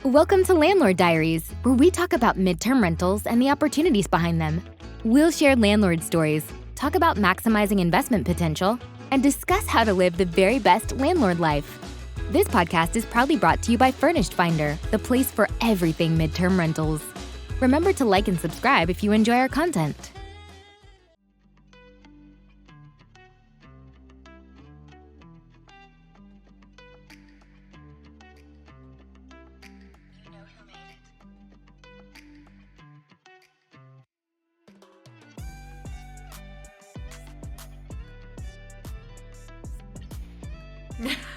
Welcome to Landlord Diaries, where we talk about midterm rentals and the opportunities behind them. We'll share landlord stories, talk about maximizing investment potential, and discuss how to live the very best landlord life. This podcast is proudly brought to you by Furnished Finder, the place for everything midterm rentals. Remember to like and subscribe if you enjoy our content.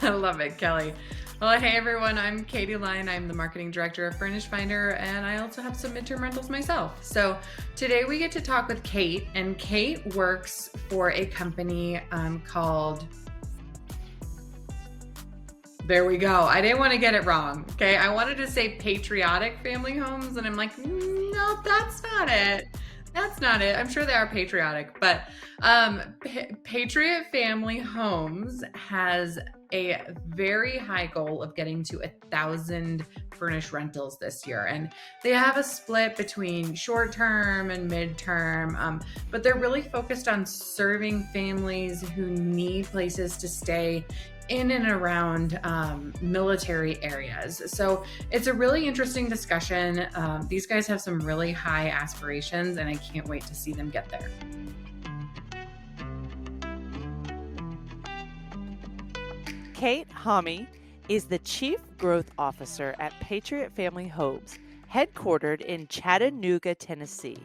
I love it, Kelly. Well, hey everyone, I'm Katie Lyon. I'm the marketing director of Furnished Finder, and I also have some midterm rentals myself. So today we get to talk with Kate, and Kate works for a company called, there we go. I didn't want to get it wrong, okay? I wanted to say Patriot Family Homes, and I'm like, no, that's not it. That's not it. I'm sure they are patriotic, but Patriot Family Homes has a very high goal of getting to 1,000 furnished rentals this year. And they have a split between short-term and mid-term, but they're really focused on serving families who need places to stay in and around military areas. So it's a really interesting discussion. These guys have some really high aspirations, and I can't wait to see them get there. Kate Homme is the Chief Growth Officer at Patriot Family Homes, headquartered in Chattanooga, Tennessee.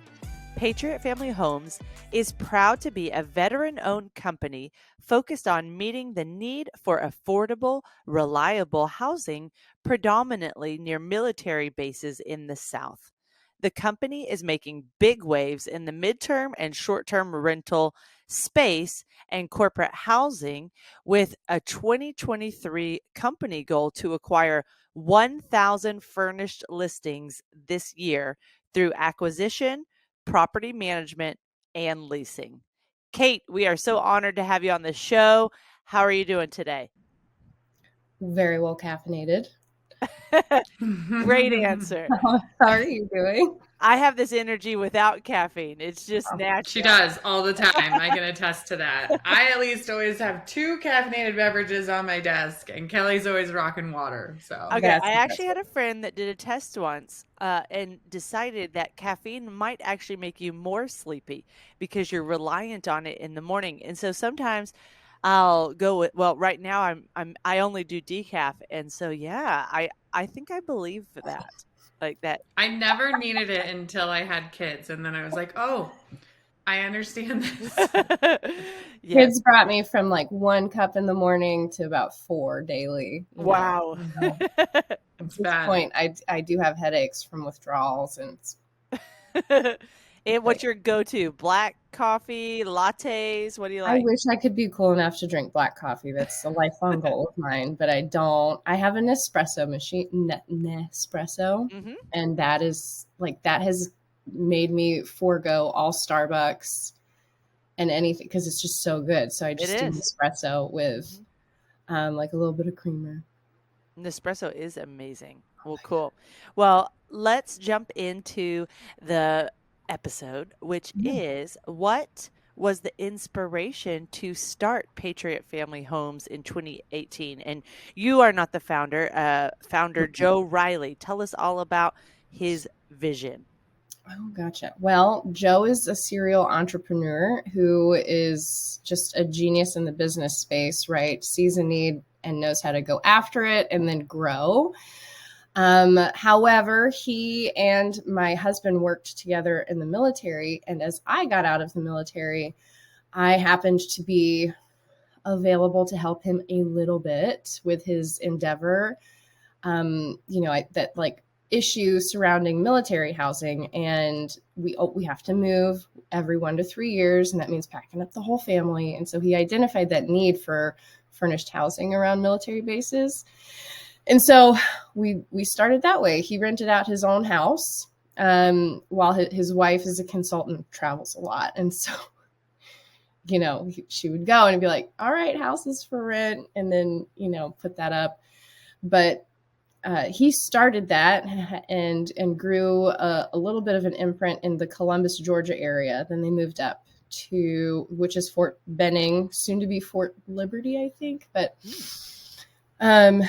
Patriot Family Homes is proud to be a veteran-owned company focused on meeting the need for affordable, reliable housing, predominantly near military bases in the South. The company is making big waves in the midterm and short-term rental space and corporate housing with a 2023 company goal to acquire 1,000 furnished listings this year through acquisition, property management, and leasing. Kate, we are so honored to have you on the show. How are you doing today? Very well caffeinated. Great answer. How are you doing? I have this energy without caffeine. It's just natural. She does all the time. I can attest to that. I at least always have 2 caffeinated beverages on my desk, and Kelly's always rocking water. So okay, I actually had a friend that did a test once and decided that caffeine might actually make you more sleepy because you're reliant on it in the morning. And so sometimes I'll go with, well, right now I only do decaf, and so yeah, I think I believe that. Like that. I never needed it until I had kids, and then I was like, oh, I understand this. Yes. Kids brought me from like 1 cup in the morning to about 4 daily. Wow. At this point, I do have headaches from withdrawals, and And what's your go-to? Black coffee, lattes? What do you like? I wish I could be cool enough to drink black coffee. That's a lifelong goal of mine, but I don't. I have an espresso machine, Nespresso, and that has made me forego all Starbucks and anything because it's just so good. So I just do espresso with like a little bit of creamer. Nespresso is amazing. Well, cool. Well, let's jump into the episode, which is what was the inspiration to start Patriot Family Homes in 2018? And you are not the founder, founder Joe Riley. Tell us all about his vision. Oh, gotcha. Well, Joe is a serial entrepreneur who is just a genius in the business space, right? Sees a need and knows how to go after it and then grow. However, he and my husband worked together in the military. And as I got out of the military, I happened to be available to help him a little bit with his endeavor. Issue surrounding military housing, and we have to move every 1 to 3 years, and that means packing up the whole family. And so he identified that need for furnished housing around military bases. And so we started that way. He rented out his own house while his wife is a consultant, travels a lot. And so, she would go and be like, all right, houses for rent, and then, put that up. But he started that and grew a little bit of an imprint in the Columbus, Georgia area. Then they moved up to, which is Fort Benning, soon to be Fort Liberty, I think. But then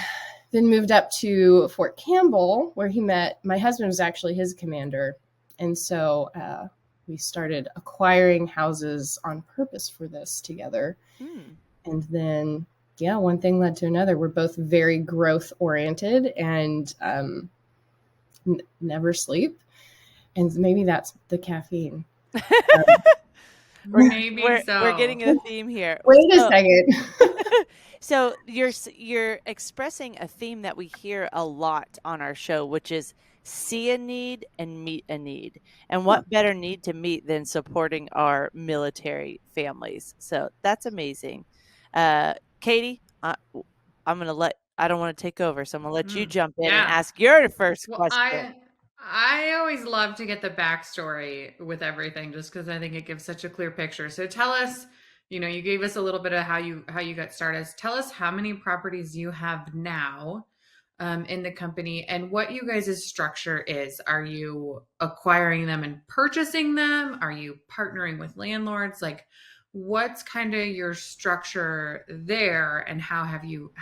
moved up to Fort Campbell, where he met, my husband was actually his commander. And so we started acquiring houses on purpose for this together. And then, yeah, one thing led to another. We're both very growth oriented and never sleep. And maybe that's the caffeine. We're We're getting a theme here. Wait a second. So you're expressing a theme that we hear a lot on our show, which is see a need and meet a need. And what better need to meet than supporting our military families? So that's amazing. Katie, I don't want to take over, so I'm going to let you jump in and ask your first question. I always love to get the backstory with everything, just because I think it gives such a clear picture. So tell us, you gave us a little bit of how you got started. Tell us how many properties you have now in the company and what you guys' structure is. Are you acquiring them and purchasing them? Are you partnering with landlords? Like, what's kind of your structure there, and how have you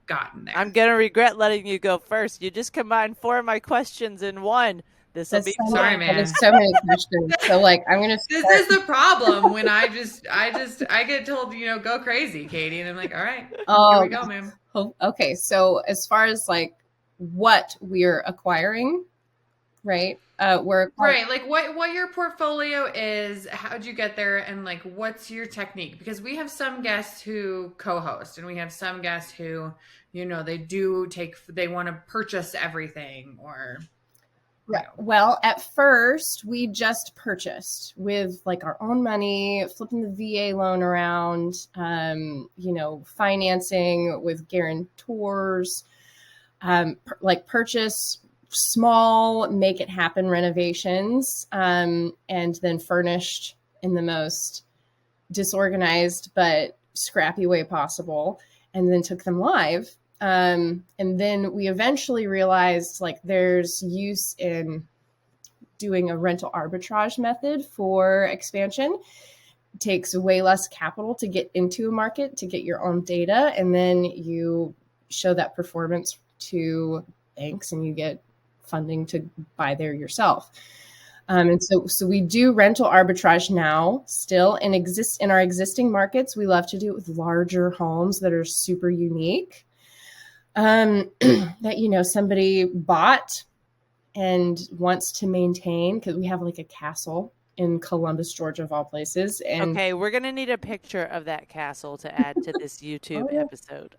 gotten there? I'm gonna regret letting you go first. You just combined 4 of my questions in one. This will be sorry, man. There's so many questions. So like, I'm gonna. This is the problem when I get told, go crazy, Katie, and I'm like, all right, here we go, man. Okay, so as far as like what we're acquiring, right? Right, like what your portfolio is, how'd you get there, and like what's your technique? Because we have some guests who co-host, and we have some guests who, they want to purchase everything, or right. Well, at first we just purchased with like our own money, flipping the VA loan around, financing with guarantors, like purchase small, make it happen renovations, and then furnished in the most disorganized but scrappy way possible, and then took them live. And then we eventually realized like there's use in doing a rental arbitrage method for expansion. It takes way less capital to get into a market, to get your own data, and then you show that performance to banks and you get funding to buy there yourself. And so we do rental arbitrage now still in our existing markets. We love to do it with larger homes that are super unique, that, somebody bought and wants to maintain, because we have like a castle in Columbus, Georgia, of all places. And okay, we're going to need a picture of that castle to add to this YouTube episode.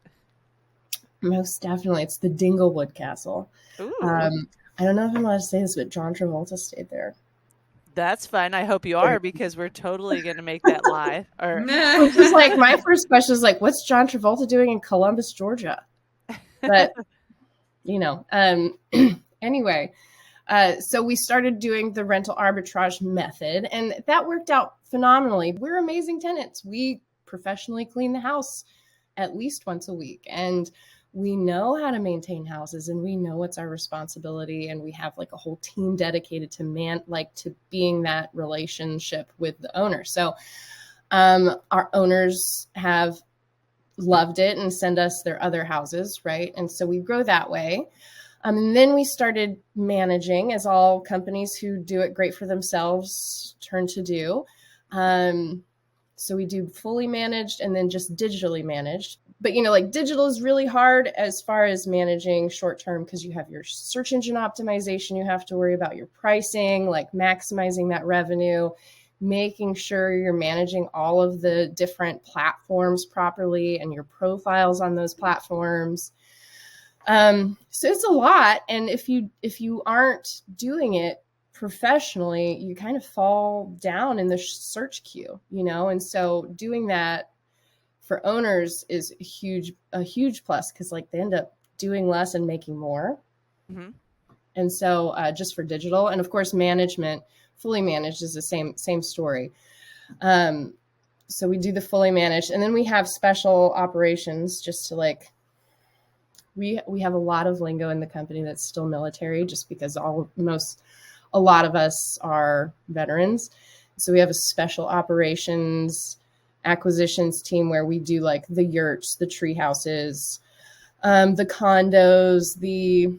Most definitely. It's the Dinglewood Castle. I don't know if I'm allowed to say this, but John Travolta stayed there. That's fine. I hope you are, because we're totally going to make that live. Which is like, my first question is like, what's John Travolta doing in Columbus, Georgia? But, anyway, so we started doing the rental arbitrage method, and that worked out phenomenally. We're amazing tenants. We professionally clean the house at least once a week, and we know how to maintain houses, and we know it's our responsibility, and we have like a whole team dedicated to being that relationship with the owner. So our owners have loved it and send us their other houses, right? And so we grow that way. And then we started managing, as all companies who do it great for themselves turn to do. So we do fully managed and then just digitally managed. But, like digital is really hard as far as managing short term, because you have your search engine optimization. You have to worry about your pricing, like maximizing that revenue, making sure you're managing all of the different platforms properly and your profiles on those platforms. So it's a lot. And if you aren't doing it professionally, you kind of fall down in the search queue, and so doing that for owners is a huge plus, because like they end up doing less and making more. Mm-hmm. And so just for digital, and of course management, fully managed is the same story. So we do the fully managed, and then we have special operations just to like we have a lot of lingo in the company that's still military, just because a lot of us are veterans. So we have a special operations acquisitions team where we do like the yurts, the tree houses, the condos, the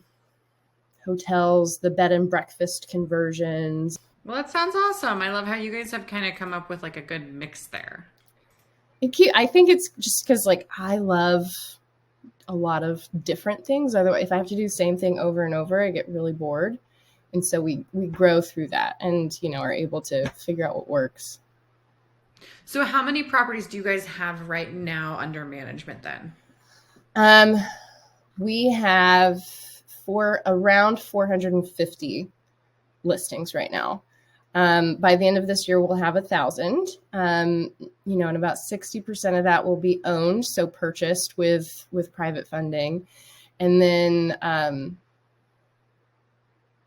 hotels, the bed and breakfast conversions. Well, that sounds awesome. I love how you guys have kind of come up with like a good mix there. I think it's just because like I love a lot of different things. Otherwise, if I have to do the same thing over and over, I get really bored. And so we grow through that and, are able to figure out what works. So how many properties do you guys have right now under management then? We have around 450 listings right now. By the end of this year, we'll have 1,000, and about 60% of that will be owned. So purchased with private funding. And then,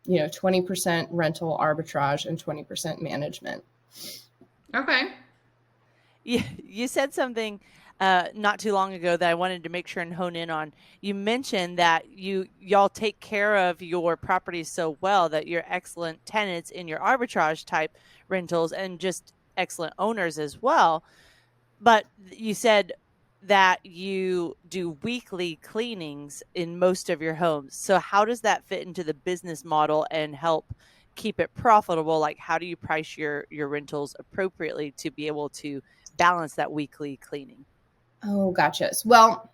20% rental arbitrage and 20% management. Okay. You said something not too long ago that I wanted to make sure and hone in on. You mentioned that y'all take care of your properties so well that you're excellent tenants in your arbitrage type rentals and just excellent owners as well. But you said that you do weekly cleanings in most of your homes. So how does that fit into the business model and help keep it profitable? Like, how do you price your rentals appropriately to be able to balance that weekly cleaning? Oh, gotcha. Well,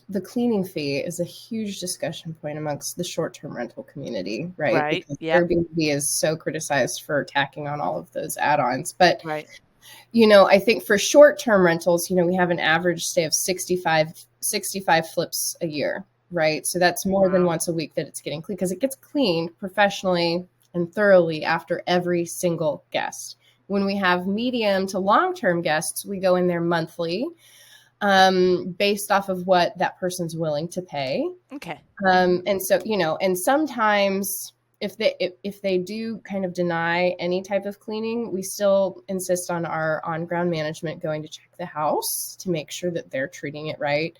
the cleaning fee is a huge discussion point amongst the short-term rental community, right? Right. Because Yep. Airbnb is so criticized for tacking on all of those add-ons. But, Right. I think for short-term rentals, we have an average stay of 65 flips a year, right? So that's more than once a week that it's getting cleaned, because it gets cleaned professionally and thoroughly after every single guest. When we have medium to long-term guests, we go in there monthly, based off of what that person's willing to pay. Okay. And so, and sometimes if they do kind of deny any type of cleaning, we still insist on our on-ground management going to check the house to make sure that they're treating it right,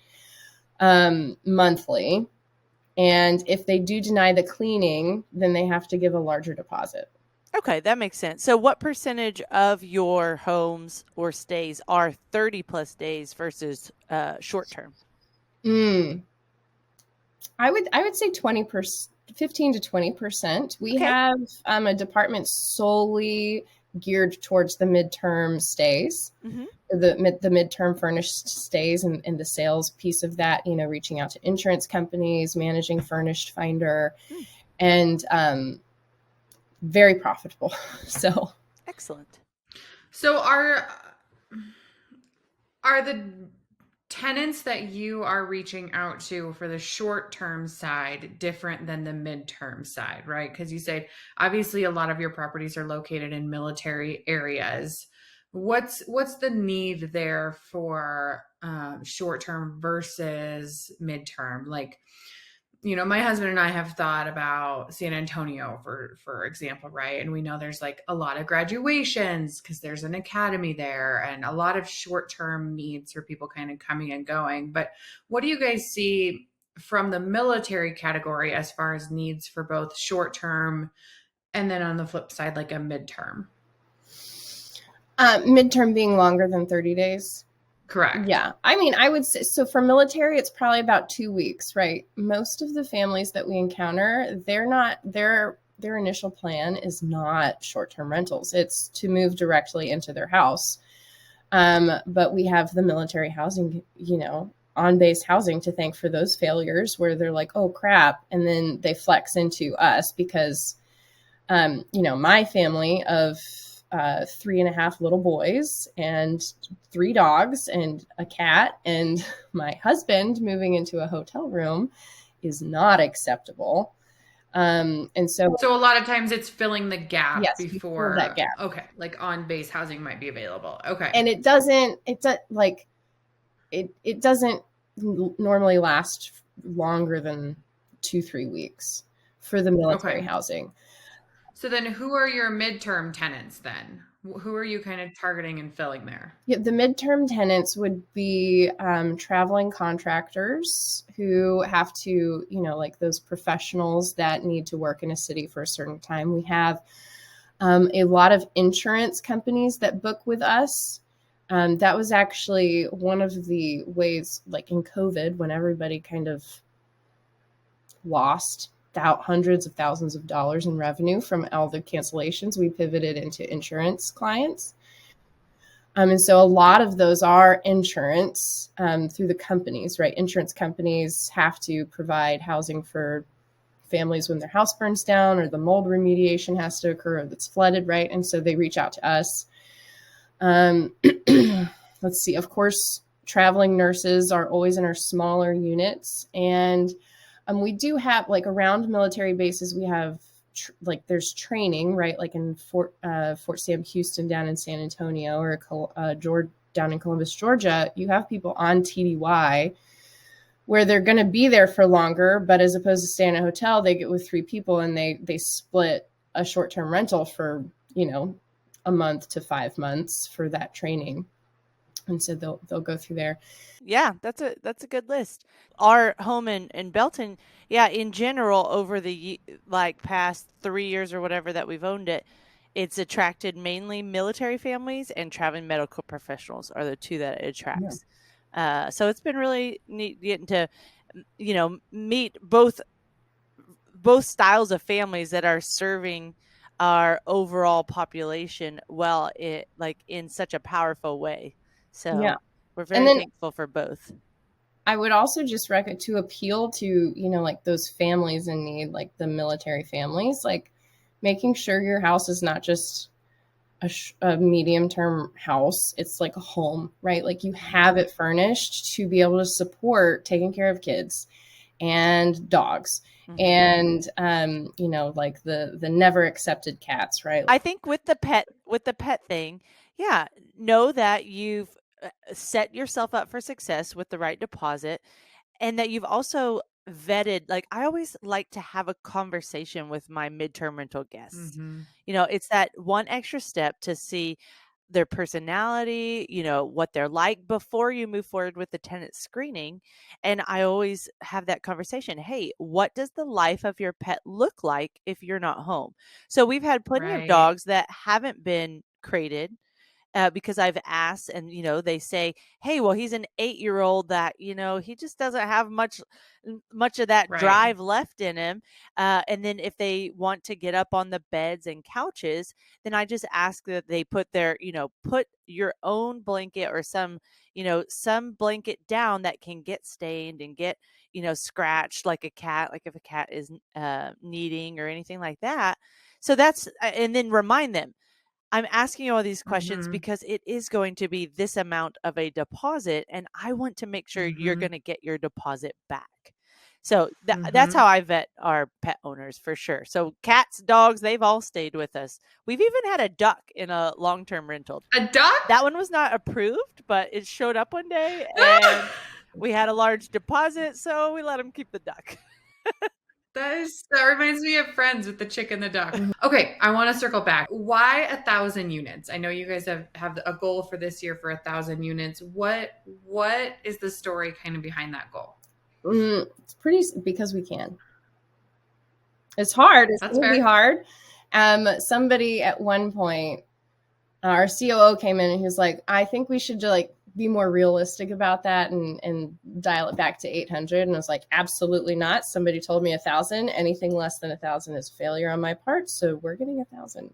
monthly. And if they do deny the cleaning, then they have to give a larger deposit. Okay, that makes sense. So what percentage of your homes or stays are 30 plus days versus short term? I would say 20%, 15 to 20%. We Okay. have a department solely geared towards the midterm stays, Mm-hmm. the midterm furnished stays, and the sales piece of that, reaching out to insurance companies, managing Furnished Finder, and very profitable. So Excellent. So are the tenants that you are reaching out to for the short-term side different than the midterm side, right? Because you said obviously a lot of your properties are located in military areas. What's the need there for short-term versus midterm? Like, my husband and I have thought about San Antonio, for example, right? And we know there's like a lot of graduations because there's an academy there and a lot of short-term needs for people kind of coming and going. But what do you guys see from the military category as far as needs for both short-term and then on the flip side, like a midterm? Midterm being longer than 30 days. Correct. Yeah. I mean, I would say, so for military, it's probably about 2 weeks, right? Most of the families that we encounter, their initial plan is not short-term rentals. It's to move directly into their house. But we have the military housing, on-base housing to thank for those failures where they're like, oh crap. And then they flex into us because, my family of 3.5 little boys and 3 dogs and a cat and my husband moving into a hotel room is not acceptable. And so a lot of times it's filling the gap. Yes, before that gap. Okay. Like on base housing might be available. Okay. And it doesn't normally last longer than 2-3 weeks for the military housing. So then who are your midterm tenants then? Who are you kind of targeting and filling there? Yeah, the midterm tenants would be traveling contractors who have to, like those professionals that need to work in a city for a certain time. We have a lot of insurance companies that book with us. That was actually one of the ways, like in COVID, when everybody kind of lost hundreds of thousands of dollars in revenue from all the cancellations, we pivoted into insurance clients. And so a lot of those are insurance through the companies, right? Insurance companies have to provide housing for families when their house burns down or the mold remediation has to occur or it's flooded, right? And so they reach out to us. Let's see, of course, traveling nurses are always in our smaller units. And we do have, like, around military bases, we have there's training, right? Like in Fort Sam Houston down in San Antonio, or down in Columbus, Georgia, you have people on TDY where they're going to be there for longer, but as opposed to staying in a hotel, they get with 3 people and they split a short-term rental for, a month to 5 months for that training. And so they'll go through there. Yeah, that's a good list. Our home in Belton, yeah, in general, over the past 3 years or whatever that we've owned it, it's attracted mainly military families and traveling medical professionals are the 2 that it attracts. Yeah. So it's been really neat getting to, meet both styles of families that are serving our overall population well, in such a powerful way. So yeah. We're very thankful for both. I would also just recommend to appeal to, like those families in need, like the military families, like making sure your house is not just a medium-term house. It's like a home, right? Like you have it furnished to be able to support taking care of kids and dogs. Mm-hmm. And, like the never accepted cats, right? I think with the pet thing, yeah, know that you've set yourself up for success with the right deposit, and that you've also vetted. Like, I always like to have a conversation with my midterm rental guests. Mm-hmm. It's that one extra step to see their personality, what they're like before you move forward with the tenant screening. And I always have that conversation. Hey, what does the life of your pet look like if you're not home? So we've had plenty of dogs that haven't been crated, because I've asked, and, they say, hey, well, he's an 8-year-old that, he just doesn't have much of that drive left in him. And then if they want to get up on the beds and couches, then I just ask that they put put your own blanket or some blanket down that can get stained and get, scratched like a cat, like if a cat is kneading or anything like that. So that's, and then remind them, I'm asking you all these questions because it is going to be this amount of a deposit, and I want to make sure you're going to get your deposit back. So that's how I vet our pet owners, for sure. So cats, dogs, they've all stayed with us. We've even had a duck in a long-term rental. A duck? That one was not approved, but it showed up one day, and we had a large deposit, so we let him keep the duck. That reminds me of Friends with the chick and the duck. Okay, I want to circle back. Why 1,000 units? I know you guys have a goal for this year for 1,000 units. What is the story kind of behind that goal? It's because we can. It's hard. It's going to be hard. Somebody at one point, our COO came in and he was like, I think we should be more realistic about that and dial it back to 800. And I was like, absolutely not. Somebody told me 1,000. Anything less than 1,000 is failure on my part. So we're getting 1,000.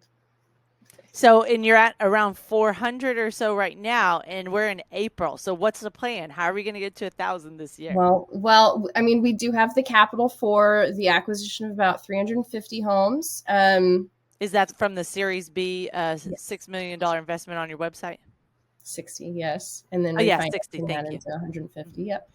So, and you're at around 400 or so right now, and we're in April. So what's the plan? How are we going to get to 1,000 this year? Well, I mean, we do have the capital for the acquisition of about 350 homes. Is that from the Series B $6 million investment on your website? 60, yes. And then 60, thank you. Into 150, yep.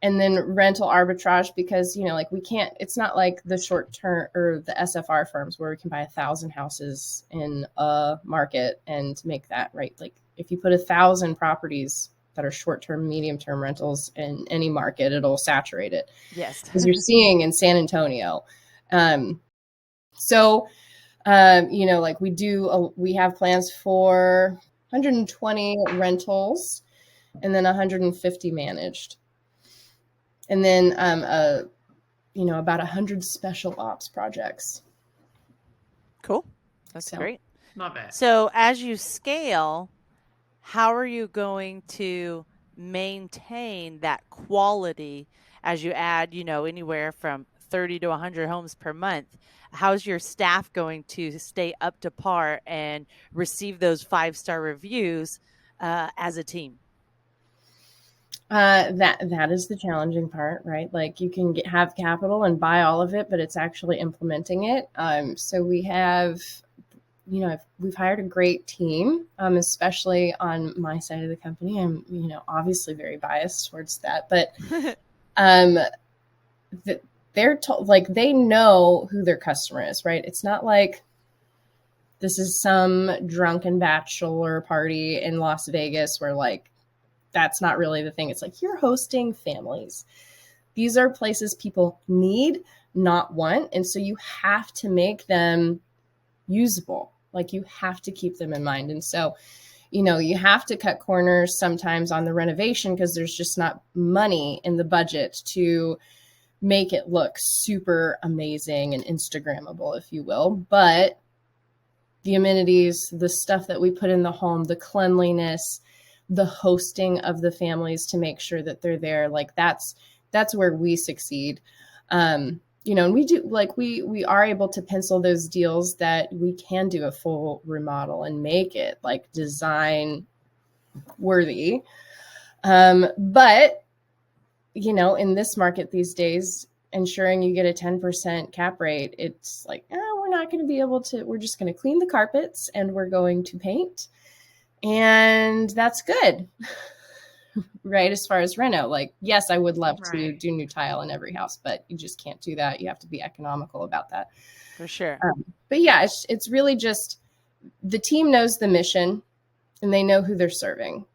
And then rental arbitrage, because, we can't, it's not like the short term or the SFR firms where we can buy 1,000 houses in a market and make that, right? Like if you put 1,000 properties that are short-term, medium-term rentals in any market, it'll saturate it. Yes. As you're seeing in San Antonio. So Like we have plans for 120 rentals and then 150 managed. And then, about 100 special ops projects. Cool. That's great. Love it. So as you scale, how are you going to maintain that quality as you add, anywhere from 30 to 100 homes per month? How's your staff going to stay up to par and receive those 5-star reviews as a team? That is the challenging part, right? Like you can have capital and buy all of it, but it's actually implementing it. So we have, we've hired a great team, especially on my side of the company. I'm, obviously very biased towards that, but they're like they know who their customer is, right? It's not like this is some drunken bachelor party in Las Vegas where like that's not really the thing. It's like you're hosting families. These are places people need, not want. And so you have to make them usable. Like you have to keep them in mind. And so, you have to cut corners sometimes on the renovation because there's just not money in the budget to make it look super amazing and Instagrammable, if you will. But the amenities, the stuff that we put in the home, the cleanliness, the hosting of the families to make sure that they're there, like that's where we succeed. And we do like we are able to pencil those deals that we can do a full remodel and make it like design worthy. But in this market these days, ensuring you get a 10% cap rate, it's like, we're not going to be able to, we're just going to clean the carpets and we're going to paint. And that's good, right? As far as reno, like, yes, I would love to do new tile in every house, but you just can't do that. You have to be economical about that. For sure. But yeah, it's really just the team knows the mission and they know who they're serving.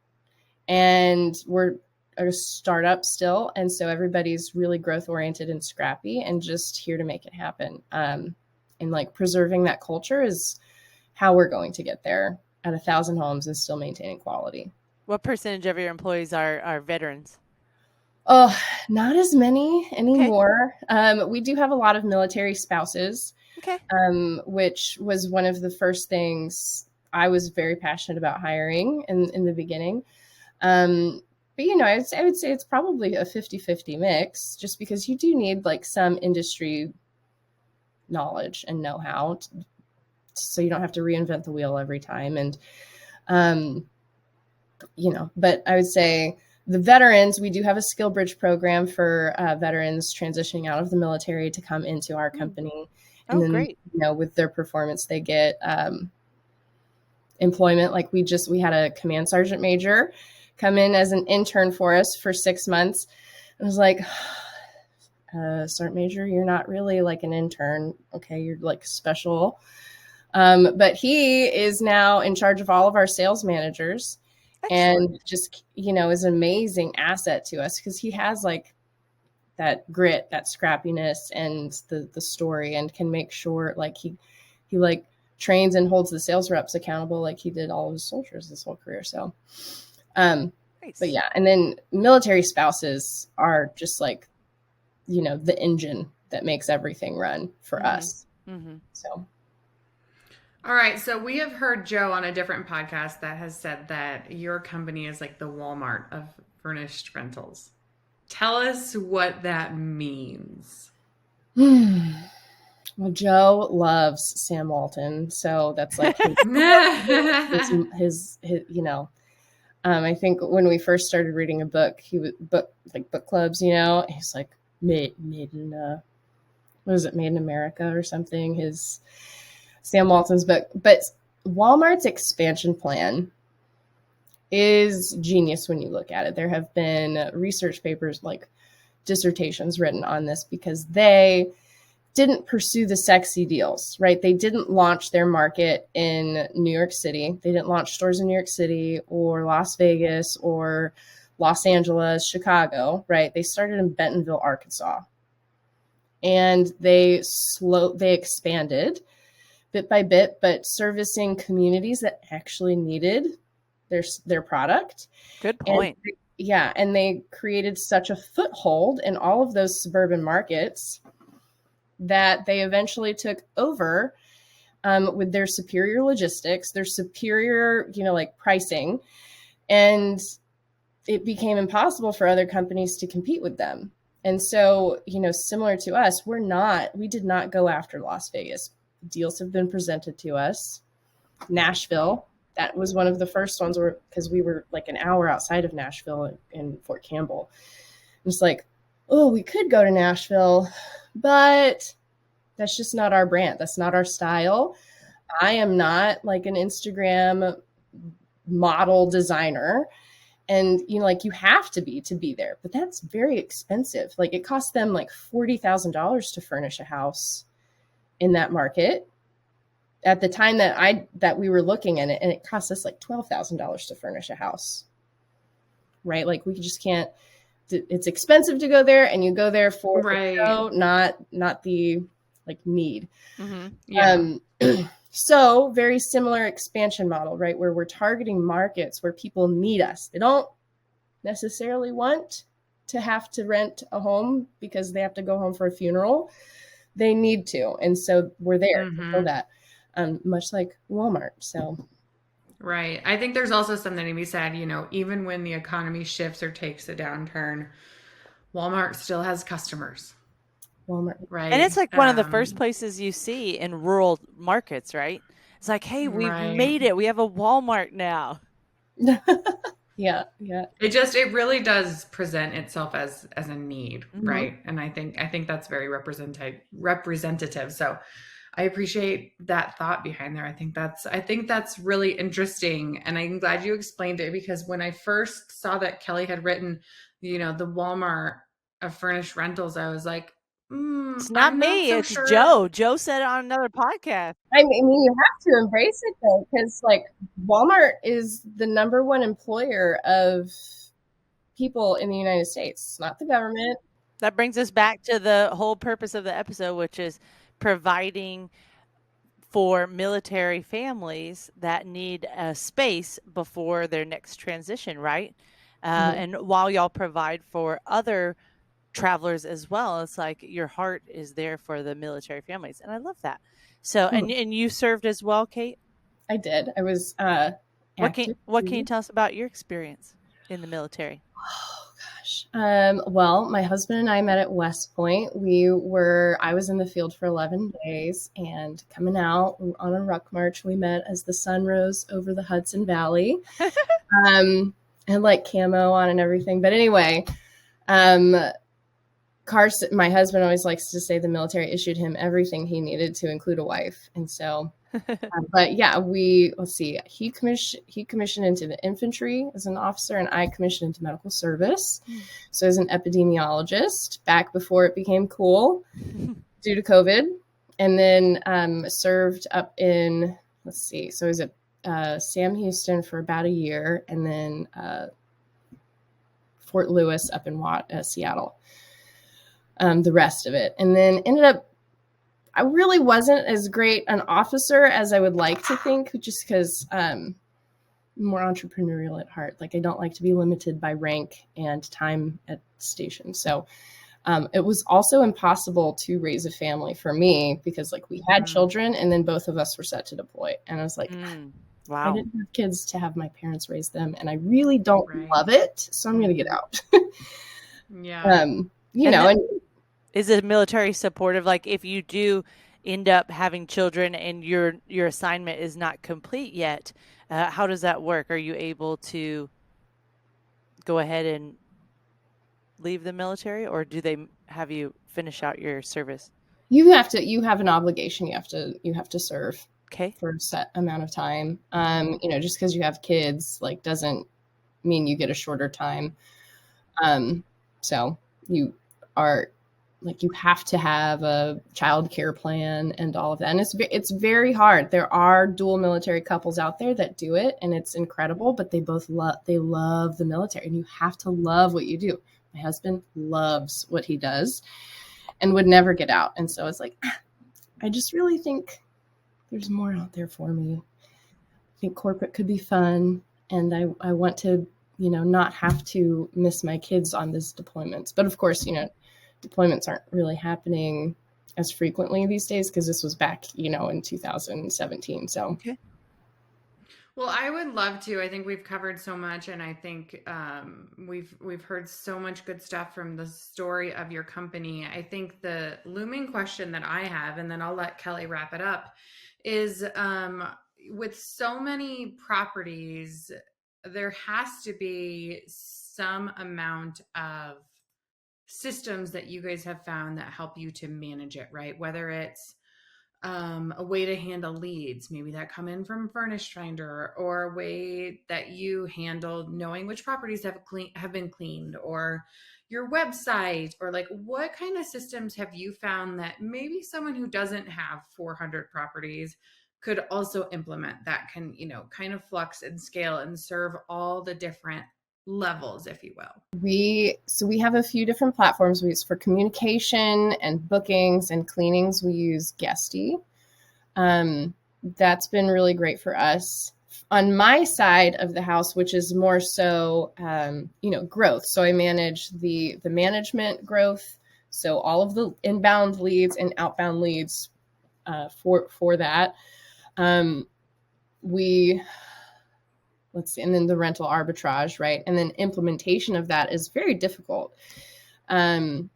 And we're a startup still. And so everybody's really growth oriented and scrappy and just here to make it happen. And like preserving that culture is how we're going to get there at 1,000 homes and still maintaining quality. What percentage of your employees are veterans? Oh, not as many anymore. Okay. We do have a lot of military spouses, okay. Which was one of the first things I was very passionate about hiring in the beginning. But, I would say it's probably a 50-50 mix just because you do need like some industry knowledge and know-how so you don't have to reinvent the wheel every time. And, but I would say the veterans, we do have a skill bridge program for veterans transitioning out of the military to come into our company. And then, great. With their performance, they get employment. Like we had a command sergeant major come in as an intern for us for 6 months. I was like, sergeant major, you're not really like an intern. Okay. You're like special. But he is now in charge of all of our sales managers. Excellent. And just, is an amazing asset to us because he has like that grit, that scrappiness and the story and can make sure like he like trains and holds the sales reps accountable like he did all of his soldiers his whole career. So, nice. But yeah, and then military spouses are just like, the engine that makes everything run for us. Mm-hmm. So. All right. So we have heard Joe on a different podcast that has said that your company is like the Walmart of furnished rentals. Tell us what that means. Well, Joe loves Sam Walton. So that's like his I think when we first started reading a book, he would book clubs, he's like made in, Made in America or something, his Sam Walton's book. But Walmart's expansion plan is genius when you look at it. There have been research papers, like dissertations written on this because they didn't pursue the sexy deals, right? They didn't launch their market in New York City. They didn't launch stores in New York City or Las Vegas or Los Angeles, Chicago, right? They started in Bentonville, Arkansas. And they expanded bit by bit, but servicing communities that actually needed their product. Good And point. and they created such a foothold in all of those suburban markets that they eventually took over with their superior logistics, their superior, like pricing, and it became impossible for other companies to compete with them. And so, similar to us, we did not go after Las Vegas. Deals have been presented to us. Nashville, that was one of the first ones, because we were like an hour outside of Nashville in Fort Campbell. It's like, oh, we could go to Nashville, but that's just not our brand. That's not our style. I am not like an Instagram model designer. And, you have to be there, but that's very expensive. Like it costs them like $40,000 to furnish a house in that market at the time that we were looking at it. And it cost us like $12,000 to furnish a house, right? Like we just can't, it's expensive to go there, and you go there for the show, not the like need. Mm-hmm. Yeah. So very similar expansion model, right? Where we're targeting markets where people need us. They don't necessarily want to have to rent a home because they have to go home for a funeral. They need to. And so we're there to fill that, much like Walmart. So. Right. I think there's also something to be said, even when the economy shifts or takes a downturn, Walmart still has customers. Walmart. Right. And it's like one of the first places you see in rural markets, right? It's like, hey, we've made it. We have a Walmart now. Yeah. It really does present itself as a need, right? And I think that's very representative. So I appreciate that thought behind there. I think that's really interesting. And I'm glad you explained it, because when I first saw that Kelly had written, the Walmart of furnished rentals, I was like, it's not me. So it's sure. Joe. Joe said it on another podcast. I mean, you have to embrace it though, because like Walmart is the number one employer of people in the United States. It's not the government. That brings us back to the whole purpose of the episode, which is providing for military families that need a space before their next transition, right? And while y'all provide for other travelers as well, it's like your heart is there for the military families, and I love that. So and you served as well, Kate? I did. I was what can you tell us about your experience in the military? Oh gosh. Well, my husband and I met at West Point. I was in the field for 11 days, and coming out on a ruck march, we met as the sun rose over the Hudson Valley. And like camo on and everything. But anyway, Carson, my husband always likes to say the military issued him everything he needed to include a wife. And so, but yeah, let's see, he commissioned into the infantry as an officer, and I commissioned into medical service. So as an epidemiologist back before it became cool due to COVID, and then served up in, so I was at Sam Houston for about a year, and then Fort Lewis up in Seattle. The rest of it. And then ended up, I really wasn't as great an officer as I would like to think, just because I'm more entrepreneurial at heart. Like I don't like to be limited by rank and time at station. So it was also impossible to raise a family for me, because like we had children and then both of us were set to deploy. And I was like, wow, I didn't have kids to have my parents raise them, and I really don't love it. So I'm going to get out. Yeah. Is the military supportive? Like if you do end up having children and your assignment is not complete yet, how does that work? Are you able to go ahead and leave the military, or do they have you finish out your service? You have an obligation. You have to serve for a set amount of time. Just because you have kids like doesn't mean you get a shorter time. So you are like, you have to have a child care plan and all of that. And it's very hard. There are dual military couples out there that do it, and it's incredible, but they both love the military, and you have to love what you do. My husband loves what he does and would never get out. And so it's like, I just really think there's more out there for me. I think corporate could be fun, and I want to, not have to miss my kids on these deployments. But of course, deployments aren't really happening as frequently these days because this was back, in 2017. So. Okay. Well, I would love to. I think we've covered so much, and I think we've heard so much good stuff from the story of your company. I think the looming question that I have, and then I'll let Kelly wrap it up, is with so many properties, there has to be some amount of systems that you guys have found that help you to manage it, right? Whether it's a way to handle leads, maybe that come in from Furnished Finder, or a way that you handle knowing which properties have been cleaned, or your website, or like what kind of systems have you found that maybe someone who doesn't have 400 properties could also implement that can, kind of flux and scale and serve all the different levels, if you will? We have a few different platforms we use for communication and bookings and cleanings. We use Guesty. That's been really great for us. On my side of the house, which is more so, growth. So I manage the management growth. So all of the inbound leads and outbound leads for that. Let's see, and then the rental arbitrage, right? And then implementation of that is very difficult to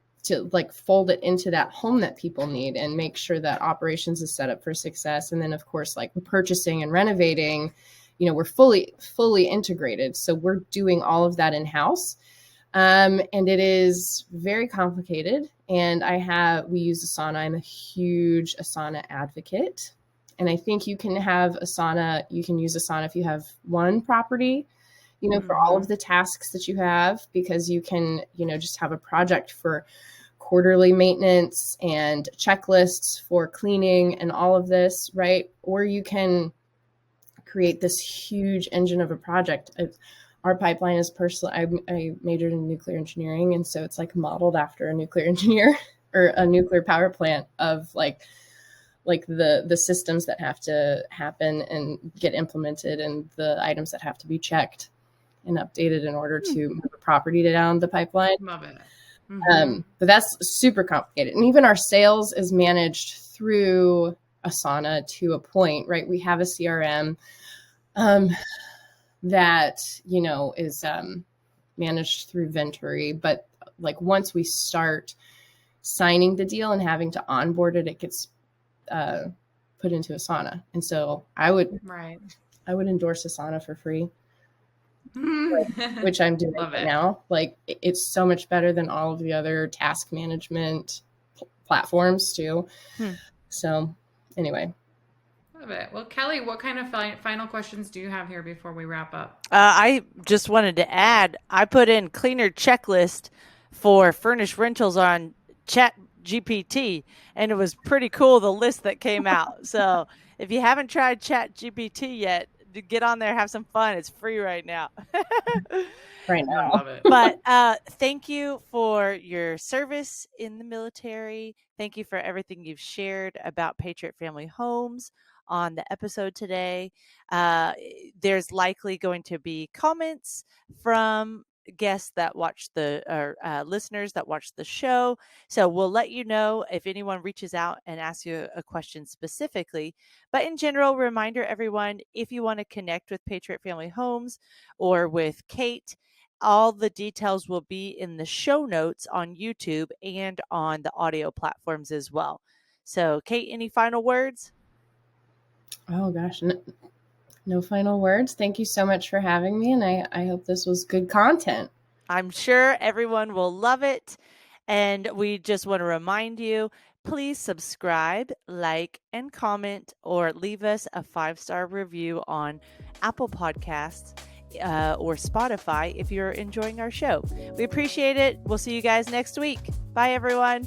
like fold it into that home that people need and make sure that operations is set up for success. And then of course, like purchasing and renovating, we're fully integrated. So we're doing all of that in-house. And it is very complicated. And we use Asana. I'm a huge Asana advocate. And I think you can use Asana if you have one property, for all of the tasks that you have, because you can, just have a project for quarterly maintenance and checklists for cleaning and all of this, right? Or you can create this huge engine of a project. Our pipeline is I majored in nuclear engineering. And so it's like modeled after a nuclear engineer or a nuclear power plant of like the systems that have to happen and get implemented and the items that have to be checked and updated in order to move a property down the pipeline. Love it. But that's super complicated. And even our sales is managed through Asana to a point, right? We have a CRM that, is managed through Venturi. But like once we start signing the deal and having to onboard it, it gets put into Asana. And so I would endorse Asana for free, which I'm doing right now. Like it's so much better than all of the other task management platforms too. So anyway. Love it. Well, Kelly, what kind of final questions do you have here before we wrap up? I just wanted to add, I put in cleaner checklist for furnished rentals on ChatGPT, and it was pretty cool, the list that came out. So if you haven't tried ChatGPT yet, get on there, have some fun. It's free right now. Right now. I love it. But thank you for your service in the military. Thank you for everything you've shared about Patriot Family Homes on the episode today. There's likely going to be comments from guests that watch listeners that watch the show. So we'll let you know if anyone reaches out and asks you a question specifically. But in general, reminder everyone, if you want to connect with Patriot Family Homes or with Kate, all the details will be in the show notes on YouTube and on the audio platforms as well. So Kate, any final words? Oh gosh, no final words. Thank you so much for having me. And I hope this was good content. I'm sure everyone will love it. And we just want to remind you, please subscribe, like, and comment, or leave us a 5-star review on Apple Podcasts or Spotify if you're enjoying our show. We appreciate it. We'll see you guys next week. Bye, everyone.